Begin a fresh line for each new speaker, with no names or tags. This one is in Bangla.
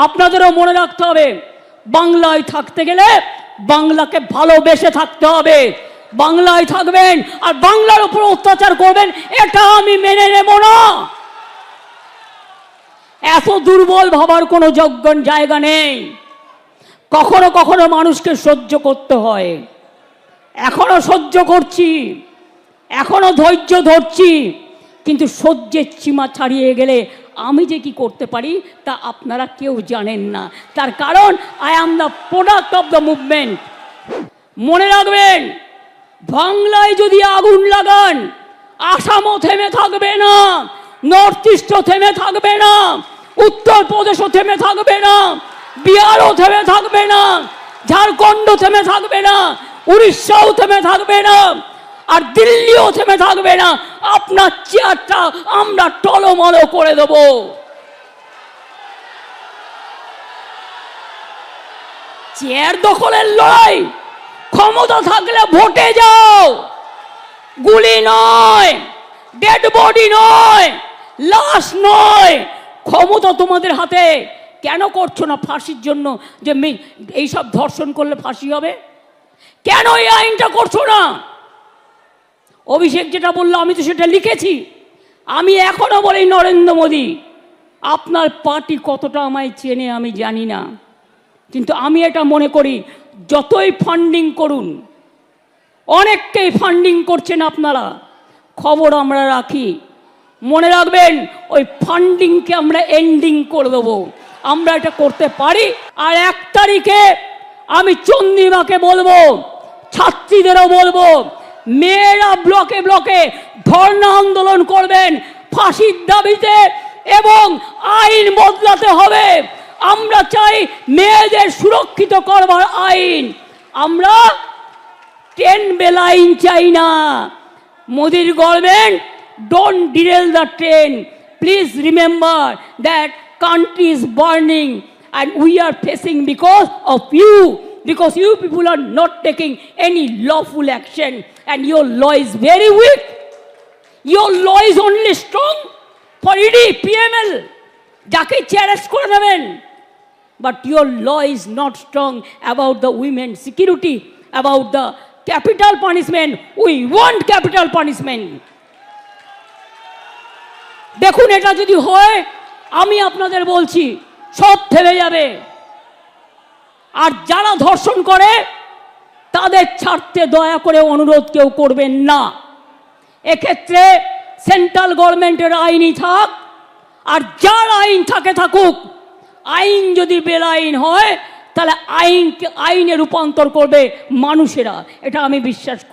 আপনাদেরও মনে রাখতে হবে, বাংলায় থাকতে গেলে বাংলাকে ভালোবেসে থাকতে হবে। বাংলায় থাকবেন আর বাংলার উপর অত্যাচার করবেন, এটা আমি মেনে নেব না। এত দুর্বল ভাবার কোনো জায়গা নেই। কখনো কখনো মানুষকে সহ্য করতে হয়, এখনো সহ্য করছি, এখনো ধৈর্য ধরছি, কিন্তু সহ্যের সীমা ছাড়িয়ে গেলে আমি যে কি করতে পারি তা আপনারা কেউ জানেন না। তার কারণ I am the product of the movement. মনে রাখবেন, বাংলায় যদি আগুন লাগান, আসামও থেমে থাকবে না, নর্থ ইস্টও থেমে থাকবে না, উত্তরপ্রদেশও থেমে থাকবে না, বিহারও থেমে থাকবে না, ঝাড়খণ্ড থেমে থাকবে না, উড়িষ্যাও থেমে থাকবে না, আর দিল্লিও থেমে থাকবে না। আপনার চেয়ারটা আমরা টলমল করে দেব। চেয়ার দখলের লড়াই, ক্ষমতা থাকলে ভোটে যাও, গুলি নয়, ডেড বডি নয়, লাশ নয়। ক্ষমতা তোমাদের হাতে। কেন করছো না ফাঁসির জন্য, যে এইসব ধর্ষণ করলে ফাঁসি হবে? কেন এই আইনটা করছো না? অভিষেক যেটা বললো আমি তো সেটা লিখেছি। আমি এখনো বলি, নরেন্দ্র মোদী আপনার পার্টি কতটা আমায় চেনে আমি জানি না, কিন্তু আমি এটা মনে করি যতই ফান্ডিং করুন, অনেককেই ফান্ডিং করছেন আপনারা, খবর আমরা রাখি। মনে রাখবেন, ওই ফান্ডিংকে আমরা এন্ডিং করে দেবো। আমরা এটা করতে পারি। আর 1 তারিখে আমি চন্দ্রিমাকে বলবো, ছাত্রীদেরও বলবো, মেয়েরা ব্লকে ব্লকে ধর্ণা আন্দোলন করবেন ফাঁসির দাবিতে, এবং আইন বদলাতে হবে। আমরা চাই মেয়েদের সুরক্ষিত করবার আইন। আমরা 10 বেল আইন চাই না। মোদির government, don't derail the train. Please remember that country is burning and we are facing because of you, because you people are not taking any lawful action and your law is very weak. Your law is only strong for ED, PML, jake arrest kore deben, but your law is not strong about the women security, about the capital punishment. We want capital punishment. দেখুন, এটা যদি হয়, আমি আপনাদের বলছি সব থেমে যাবে। আর যারা ধর্ষণ করে তাদের ছাড়তে দয়া করে অনুরোধ কেউ করবেন না। এক্ষেত্রে সেন্ট্রাল গভর্নমেন্টের আইনই থাক, আর যার আইন থাকে থাকুক। আইন যদি বেআইন হয় তাহলে আইনকে আইনে রূপান্তর করবে মানুষেরা, এটা আমি বিশ্বাস করি।